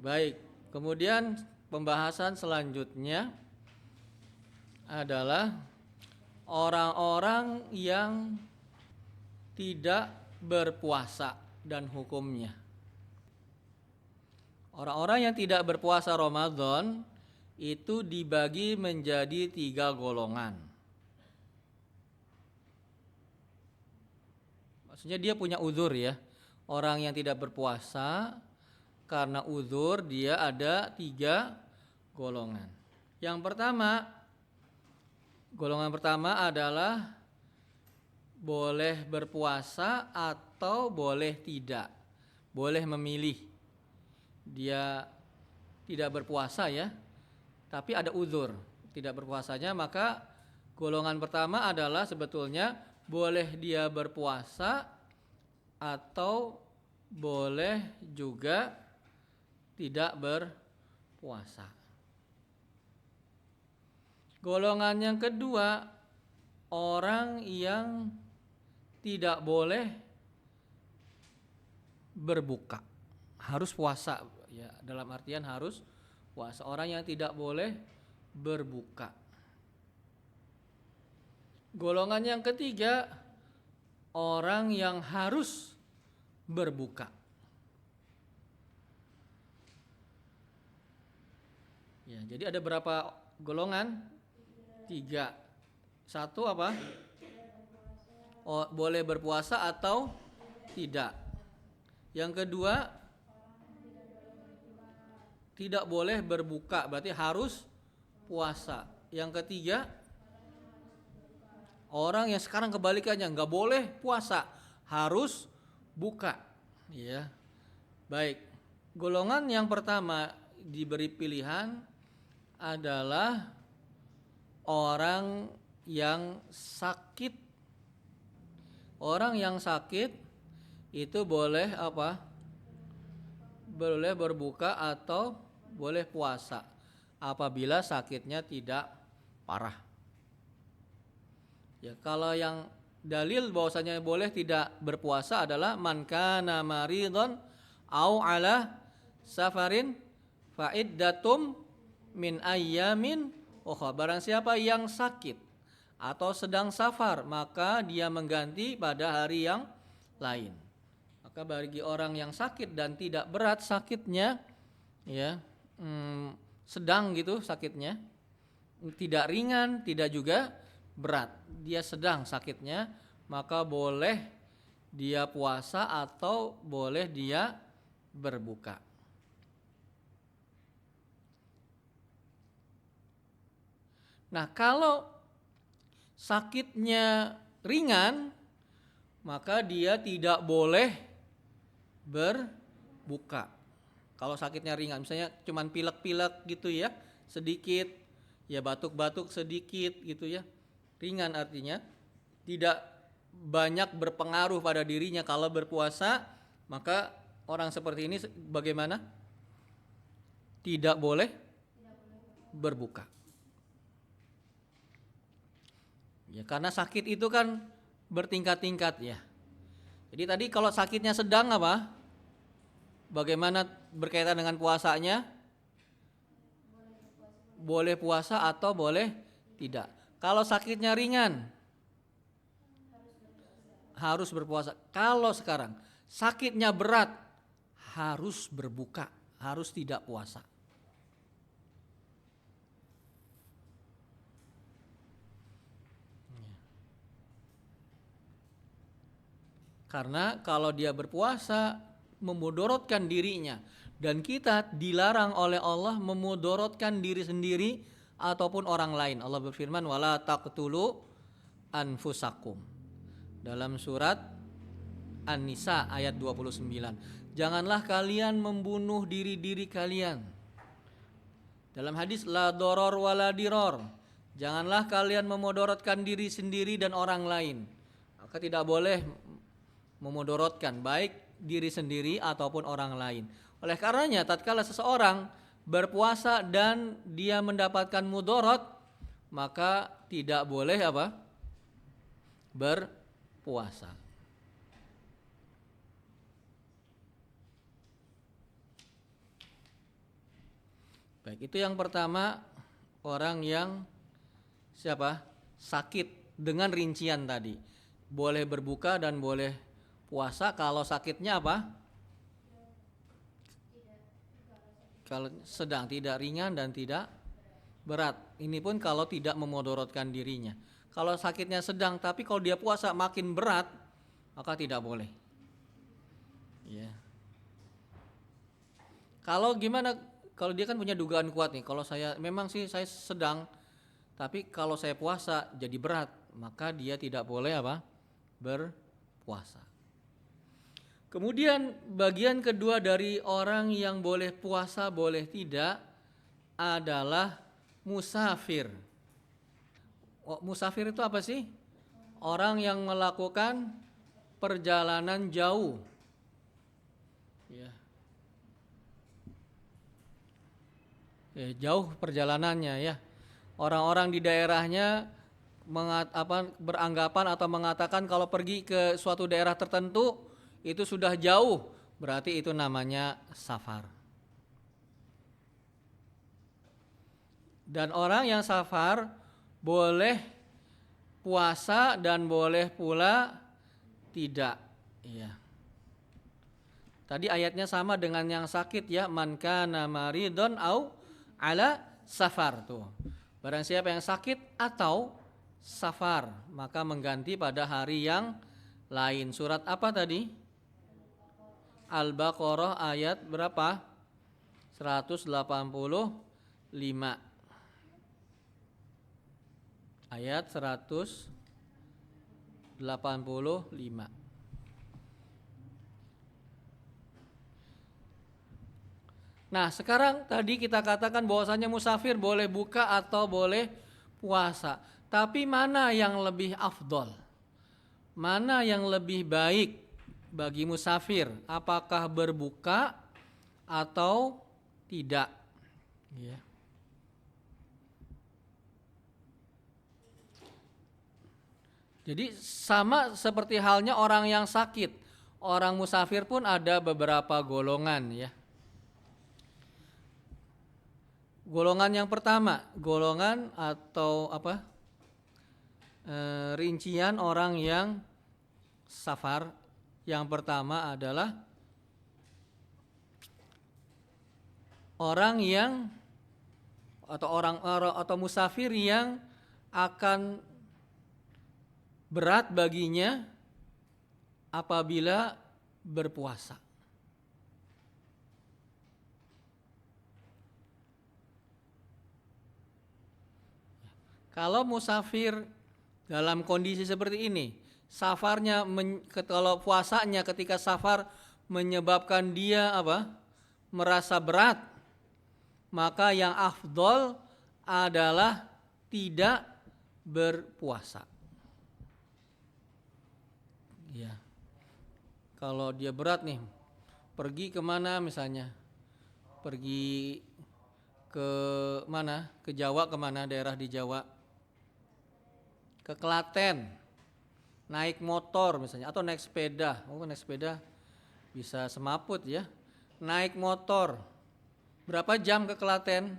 Baik, kemudian pembahasan selanjutnya adalah orang-orang yang tidak berpuasa dan hukumnya. Orang-orang yang tidak berpuasa Ramadan itu dibagi menjadi 3 golongan. Maksudnya dia punya uzur ya. Orang yang tidak berpuasa karena uzur dia ada 3 golongan. Golongan pertama adalah boleh berpuasa atau boleh tidak. Boleh memilih. Dia tidak berpuasa ya, tapi ada uzur tidak berpuasanya, maka golongan pertama adalah sebetulnya boleh dia berpuasa atau boleh juga tidak berpuasa. Golongan yang kedua, orang yang tidak boleh berbuka, harus puasa ya, dalam artian harus puasa. Orang yang tidak boleh berbuka. Golongan yang ketiga, orang yang harus berbuka. Ya, jadi ada berapa golongan? 3. Satu apa? Boleh berpuasa atau tidak. Yang kedua, tidak boleh berbuka, berarti harus puasa. Yang ketiga, orang yang sekarang kebalikannya, nggak boleh puasa, harus buka. Ya, baik. Golongan yang pertama diberi pilihan adalah orang yang sakit. Orang yang sakit itu boleh apa? Boleh berbuka atau boleh puasa apabila sakitnya tidak parah. Ya, kalau yang dalil bahwasanya boleh tidak berpuasa adalah man kana maridon au ala safarin fa iddatum min ayyamin ukhra. Barang siapa yang sakit atau sedang safar, maka dia mengganti pada hari yang lain. Maka bagi orang yang sakit dan tidak berat sakitnya, ya, sedang gitu sakitnya, tidak ringan, tidak juga berat, dia sedang sakitnya, maka boleh dia puasa atau boleh dia berbuka. Nah, kalau sakitnya ringan, maka dia tidak boleh berbuka. Kalau sakitnya ringan, misalnya cuman pilek-pilek gitu ya, sedikit, ya batuk-batuk sedikit gitu ya, ringan artinya, tidak banyak berpengaruh pada dirinya. Kalau berpuasa, maka orang seperti ini bagaimana? Tidak boleh berbuka. Ya, karena sakit itu kan bertingkat-tingkat ya. Jadi tadi kalau sakitnya sedang apa? Bagaimana berkaitan dengan puasanya? Boleh puasa atau boleh tidak. Kalau sakitnya ringan, harus berpuasa. Kalau sekarang sakitnya berat, harus berbuka, harus tidak puasa. Karena kalau dia berpuasa memudorotkan dirinya, dan kita dilarang oleh Allah memudorotkan diri sendiri ataupun orang lain. Allah berfirman wala taqtulu anfusakum dalam surat An-Nisa ayat 29. Janganlah kalian membunuh diri-diri kalian. Dalam hadis la doror wala diror, janganlah kalian memudorotkan diri sendiri dan orang lain. Maka tidak boleh memudorotkan baik diri sendiri ataupun orang lain. Oleh karenanya tatkala seseorang berpuasa dan dia mendapatkan mudorot, maka tidak boleh apa? Berpuasa. Baik, itu yang pertama, orang yang siapa? Sakit, dengan rincian tadi. Boleh berbuka dan boleh puasa kalau sakitnya apa? Kalau sedang, tidak ringan dan tidak berat. Ini pun kalau tidak memodorotkan dirinya. Kalau sakitnya sedang, tapi kalau dia puasa makin berat, maka tidak boleh. Ya. Kalau gimana? Kalau dia kan punya dugaan kuat nih. Kalau saya memang sih saya sedang, tapi kalau saya puasa jadi berat, maka dia tidak boleh apa? Berpuasa. Kemudian bagian kedua dari orang yang boleh puasa boleh tidak adalah musafir. Musafir itu apa sih? Orang yang melakukan perjalanan jauh. Ya. Jauh perjalanannya ya. Orang-orang di daerahnya beranggapan atau mengatakan kalau pergi ke suatu daerah tertentu itu sudah jauh, berarti itu namanya safar. Dan orang yang safar boleh puasa dan boleh pula tidak. Iya. Tadi ayatnya sama dengan yang sakit ya, man kana maridon au ala safar tuh. Barang siapa yang sakit atau safar, maka mengganti pada hari yang lain. Surat apa tadi? Al-Baqarah ayat berapa? 185. Ayat 185. Nah, sekarang tadi kita katakan bahwasanya musafir boleh buka atau boleh puasa. Tapi mana yang lebih afdol? Mana yang lebih baik bagi musafir? Apakah berbuka atau tidak? Ya. Jadi sama seperti halnya orang yang sakit. Orang musafir pun ada beberapa golongan ya. Golongan yang pertama, golongan atau rincian orang yang safar. Yang pertama adalah orang yang atau musafir yang akan berat baginya apabila berpuasa. Kalau musafir dalam kondisi seperti ini, safarnya kalau puasanya ketika safar menyebabkan dia merasa berat, maka yang afdol adalah tidak berpuasa. Ya. Kalau dia berat nih, pergi kemana misalnya? Pergi ke mana? Ke Jawa kemana? Daerah di Jawa? Ke Klaten, naik motor misalnya atau naik sepeda. Naik sepeda bisa semaput ya. Naik motor, berapa jam ke Klaten?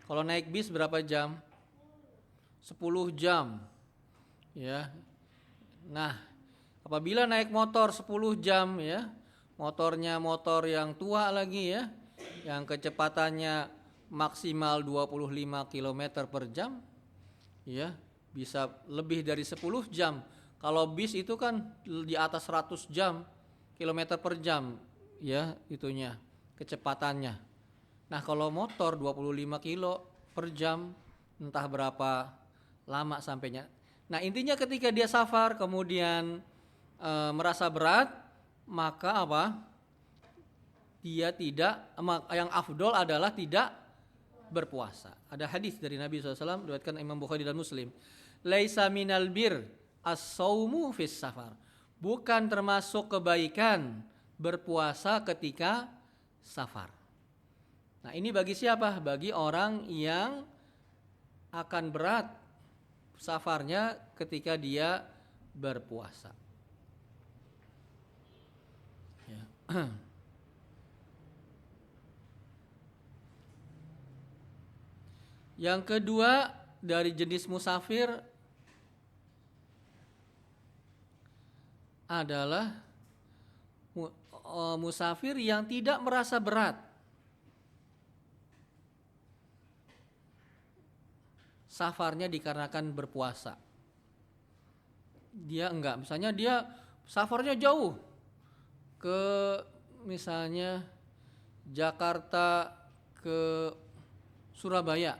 Kalau naik bis berapa jam? 10 jam. Ya. Nah, apabila naik motor 10 jam ya, motornya motor yang tua lagi ya, yang kecepatannya maksimal 25 km per jam ya, bisa lebih dari 10 jam. Kalau bis itu kan di atas 100 km per jam ya, itunya kecepatannya. Nah, kalau motor 25 kilo per jam entah berapa lama sampainya. Nah, intinya ketika dia safar kemudian merasa berat, maka dia tidak, yang afdol adalah tidak berpuasa. Ada hadis dari Nabi SAW diriwayatkan Imam Bukhari dan Muslim. Laisa minal bir as-saumu fis safar. Bukan termasuk kebaikan berpuasa ketika safar. Nah, ini bagi siapa? Bagi orang yang akan berat safarnya ketika dia berpuasa. Ya. Yang kedua dari jenis musafir adalah musafir yang tidak merasa berat. Safarnya dikarenakan berpuasa. Dia enggak, misalnya dia safarnya jauh ke misalnya Jakarta ke Surabaya,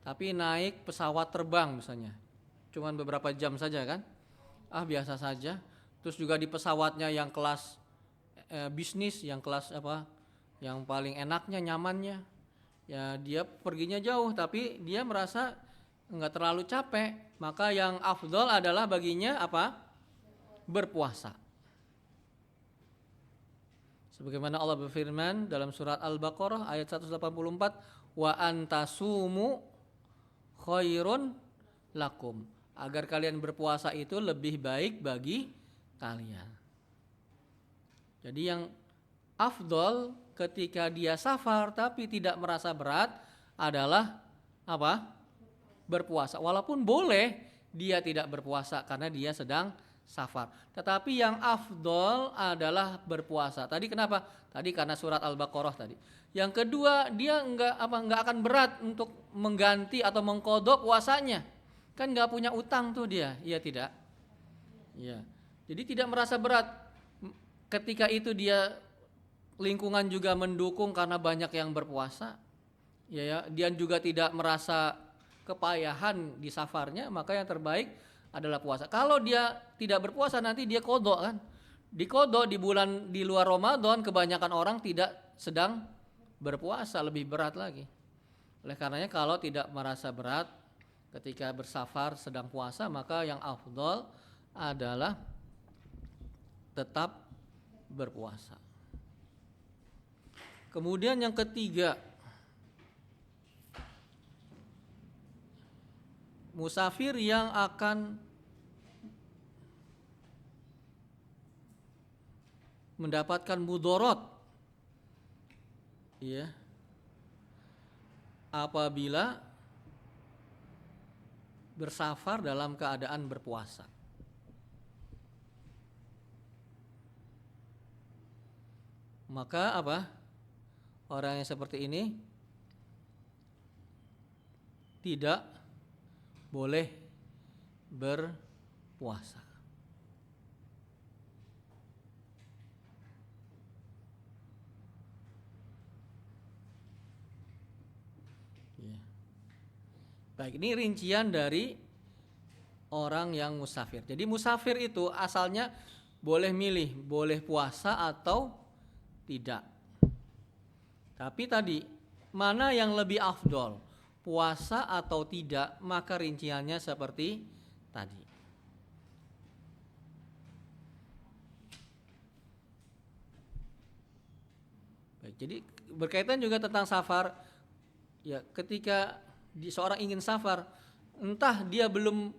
tapi naik pesawat terbang misalnya, cuman beberapa jam saja kan, biasa saja. Terus juga di pesawatnya yang kelas bisnis, yang kelas apa, yang paling enaknya, nyamannya, ya dia perginya jauh, tapi dia merasa enggak terlalu capek, maka yang afdol adalah baginya apa? Berpuasa. Sebagaimana Allah berfirman dalam surat Al-Baqarah ayat 184, wa antasumu khairun lakum, agar kalian berpuasa itu lebih baik bagi kalian. Jadi yang afdol ketika dia safar tapi tidak merasa berat adalah apa? Berpuasa. Walaupun boleh dia tidak berpuasa karena dia sedang safar. Tetapi yang afdol adalah berpuasa. Tadi kenapa? Tadi karena surat Al-Baqarah tadi. Yang kedua, dia enggak akan berat untuk mengganti atau mengqadha puasanya. Kan enggak punya utang tuh dia. Iya tidak? Iya. Jadi tidak merasa berat. Ketika itu dia lingkungan juga mendukung karena banyak yang berpuasa. Ya, dia juga tidak merasa kepayahan di safarnya, maka yang terbaik adalah puasa. Kalau dia tidak berpuasa nanti dia qadha kan. Di qadha di bulan di luar Ramadan kebanyakan orang tidak sedang berpuasa, lebih berat lagi. Oleh karenanya kalau tidak merasa berat ketika bersafar sedang puasa, maka yang afdal adalah tetap berpuasa. Kemudian yang ketiga, musafir yang akan mendapatkan mudorot, ya, apabila bersafar dalam keadaan berpuasa. Maka apa? Orang yang seperti ini tidak boleh berpuasa. Ya. Baik, ini rincian dari orang yang musafir. Jadi musafir itu asalnya boleh milih, boleh puasa atau tidak. Tapi tadi mana yang lebih afdol, puasa atau tidak, maka rinciannya seperti tadi. Baik, jadi berkaitan juga tentang safar. Ya, ketika seorang ingin safar, entah dia belum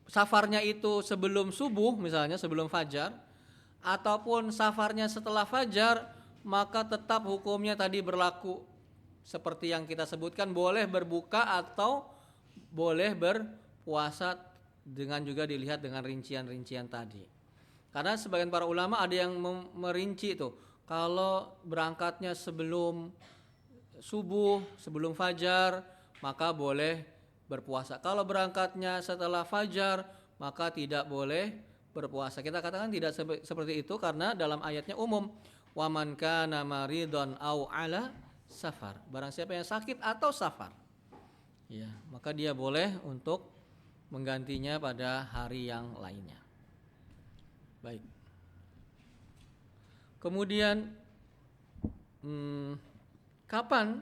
safarnya itu sebelum subuh misalnya, sebelum fajar, ataupun safarnya setelah fajar, maka tetap hukumnya tadi berlaku seperti yang kita sebutkan, boleh berbuka atau boleh berpuasa, dengan juga dilihat dengan rincian-rincian tadi. Karena sebagian para ulama ada yang merinci itu, kalau berangkatnya sebelum subuh, sebelum fajar, maka boleh berpuasa. Kalau berangkatnya setelah fajar, maka tidak boleh berpuasa. Kita katakan tidak seperti itu karena dalam ayatnya umum, wa man kana maridon au ala safar, barang siapa yang sakit atau safar, ya, maka dia boleh untuk menggantinya pada hari yang lainnya. Baik. Kemudian kapan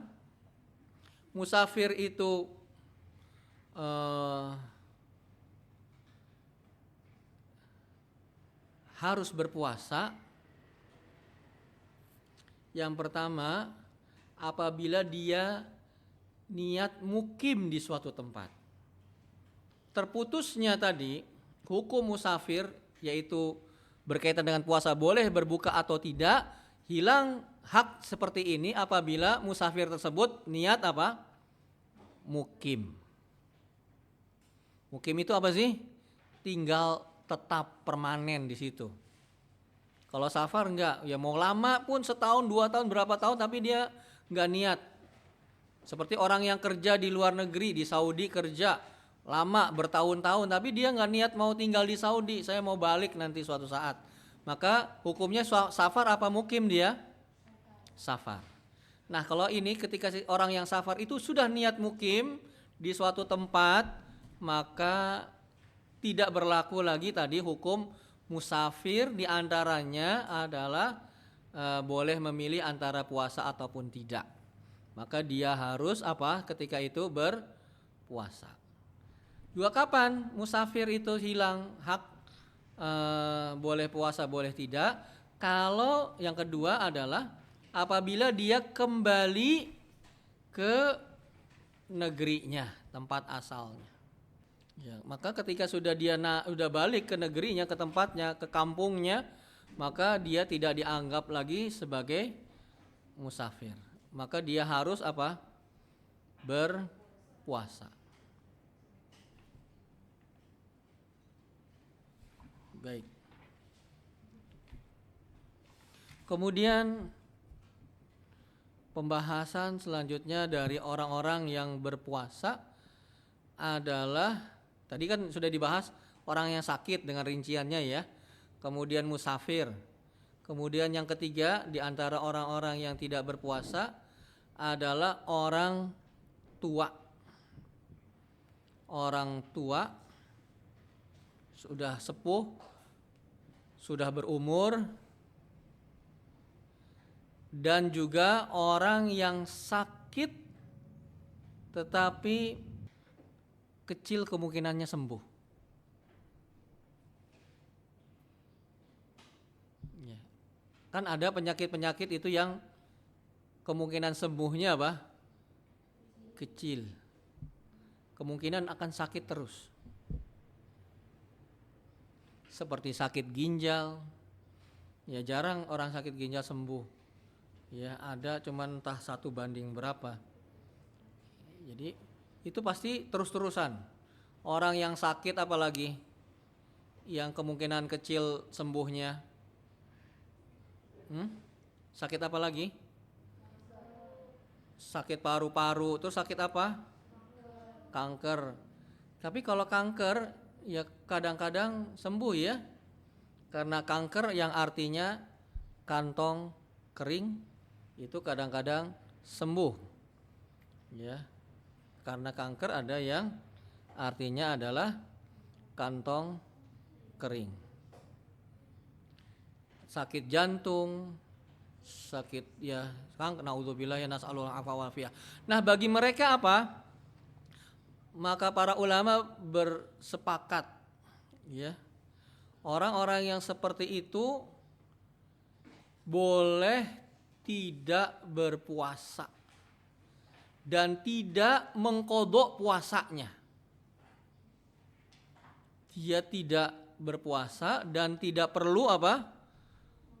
musafir itu harus berpuasa? Yang pertama, apabila dia niat mukim di suatu tempat. Terputusnya tadi hukum musafir, yaitu berkaitan dengan puasa boleh berbuka atau tidak, hilang hak seperti ini apabila musafir tersebut niat apa? mukim. Mukim itu apa sih? Tinggal tetap permanen di situ. Kalau safar enggak, ya mau lama pun setahun, 2 tahun, berapa tahun, tapi dia enggak niat. Seperti orang yang kerja di luar negeri, di Saudi kerja lama bertahun-tahun, tapi dia enggak niat mau tinggal di Saudi, saya mau balik nanti suatu saat. Maka hukumnya safar apa mukim dia? Safar. Nah kalau ini ketika orang yang safar itu sudah niat mukim di suatu tempat, maka tidak berlaku lagi tadi hukum musafir, diantaranya adalah boleh memilih antara puasa ataupun tidak. Maka dia harus apa ketika itu berpuasa. Juga kapan musafir itu hilang hak boleh puasa boleh tidak? Kalau yang kedua adalah apabila dia kembali ke negerinya, tempat asalnya. Ya, maka ketika sudah dia sudah balik ke negerinya, ke tempatnya, ke kampungnya, maka dia tidak dianggap lagi sebagai musafir. Maka dia harus apa? Berpuasa. Baik. Kemudian pembahasan selanjutnya dari orang-orang yang berpuasa adalah tadi kan sudah dibahas orang yang sakit dengan rinciannya ya. Kemudian musafir. Kemudian yang ketiga di antara orang-orang yang tidak berpuasa adalah orang tua. Orang tua sudah sepuh, sudah berumur, dan juga orang yang sakit tetapi kecil kemungkinannya sembuh. Ya. Kan ada penyakit-penyakit itu yang kemungkinan sembuhnya apa? Kecil. Kemungkinan akan sakit terus. Seperti sakit ginjal. Ya jarang orang sakit ginjal sembuh. Ya ada cuman entah 1 banding berapa. Jadi itu pasti terus-terusan. Orang yang sakit apalagi yang kemungkinan kecil sembuhnya. Sakit apa lagi? Sakit paru-paru. Terus sakit apa? Kanker. Tapi kalau kanker ya kadang-kadang sembuh ya. Karena kanker yang artinya kantong kering itu kadang-kadang sembuh. Ya. Karena kanker ada yang artinya adalah kantong kering. Sakit jantung, sakit ya naudzubillah ya nas'alul afwa wal afiyah. Nah, bagi mereka apa? Maka para ulama bersepakat ya. Orang-orang yang seperti itu boleh tidak berpuasa dan tidak mengqadha puasanya. Dia tidak berpuasa dan tidak perlu apa?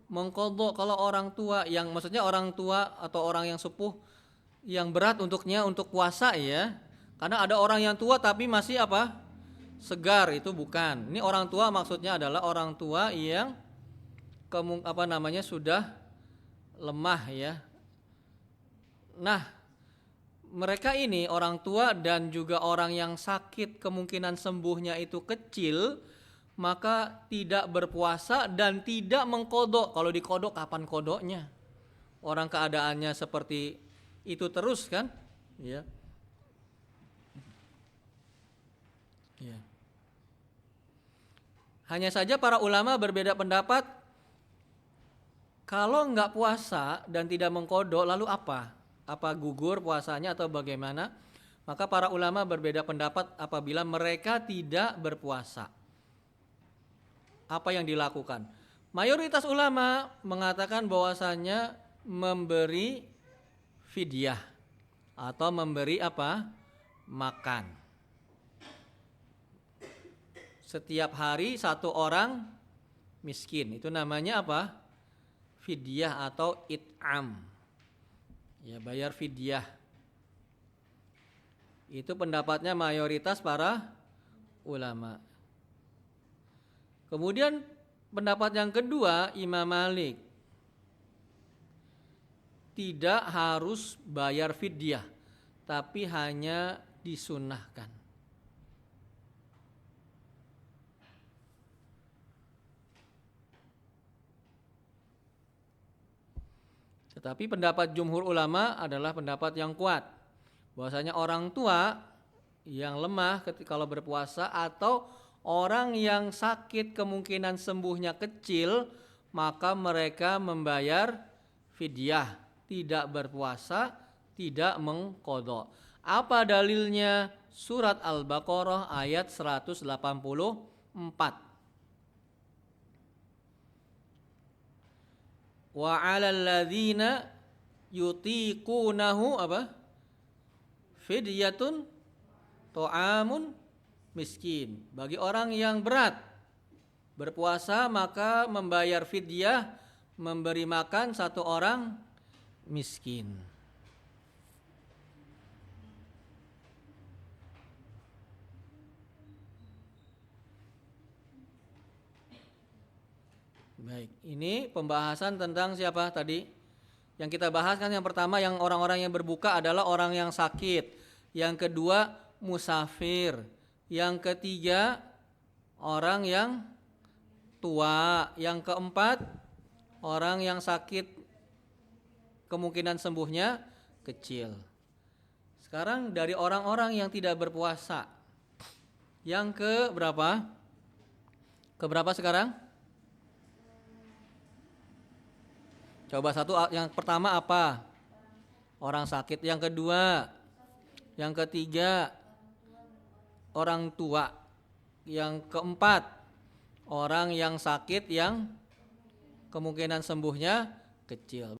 Mengqadha. Kalau orang tua yang maksudnya orang tua atau orang yang sepuh yang berat untuknya untuk puasa ya. Karena ada orang yang tua tapi masih apa? Segar, itu bukan. Ini orang tua maksudnya adalah orang tua yang sudah lemah ya. Nah, mereka ini orang tua dan juga orang yang sakit kemungkinan sembuhnya itu kecil, maka tidak berpuasa dan tidak mengqadha. Kalau diqadha kapan qadanya? Orang keadaannya seperti itu terus kan? Ya. Ya. Hanya saja para ulama berbeda pendapat. Kalau enggak puasa dan tidak mengqadha lalu apa? Apa gugur puasanya atau bagaimana? Maka para ulama berbeda pendapat apabila mereka tidak berpuasa. Apa yang dilakukan? Mayoritas ulama mengatakan bahwasannya memberi fidyah atau memberi apa? Makan. Setiap hari 1 orang miskin. Itu namanya apa? Fidyah atau it'am. Ya, bayar fidyah. Itu pendapatnya mayoritas para ulama. Kemudian pendapat yang kedua Imam Malik, tidak harus bayar fidyah, tapi hanya disunnahkan. Tetapi pendapat jumhur ulama adalah pendapat yang kuat, bahwasanya orang tua yang lemah ketika kalau berpuasa atau orang yang sakit kemungkinan sembuhnya kecil, maka mereka membayar fidyah, tidak berpuasa, tidak mengqadha. Apa dalilnya? Surat Al-Baqarah ayat 184. Wa 'alal ladzina yutiqunahu apa? Fidyatun ta'amun miskin. Bagi orang yang berat berpuasa maka membayar fidyah, memberi makan satu orang miskin. Baik, ini pembahasan tentang siapa tadi? Yang kita bahas kan yang pertama yang orang-orang yang berbuka adalah orang yang sakit. Yang kedua musafir. Yang ketiga orang yang tua. Yang keempat orang yang sakit kemungkinan sembuhnya kecil. Sekarang dari orang-orang yang tidak berpuasa. Yang ke berapa? Ke berapa sekarang? Coba satu, yang pertama apa? Orang sakit. Yang kedua, yang ketiga orang tua. Yang keempat orang yang sakit yang kemungkinan sembuhnya kecil.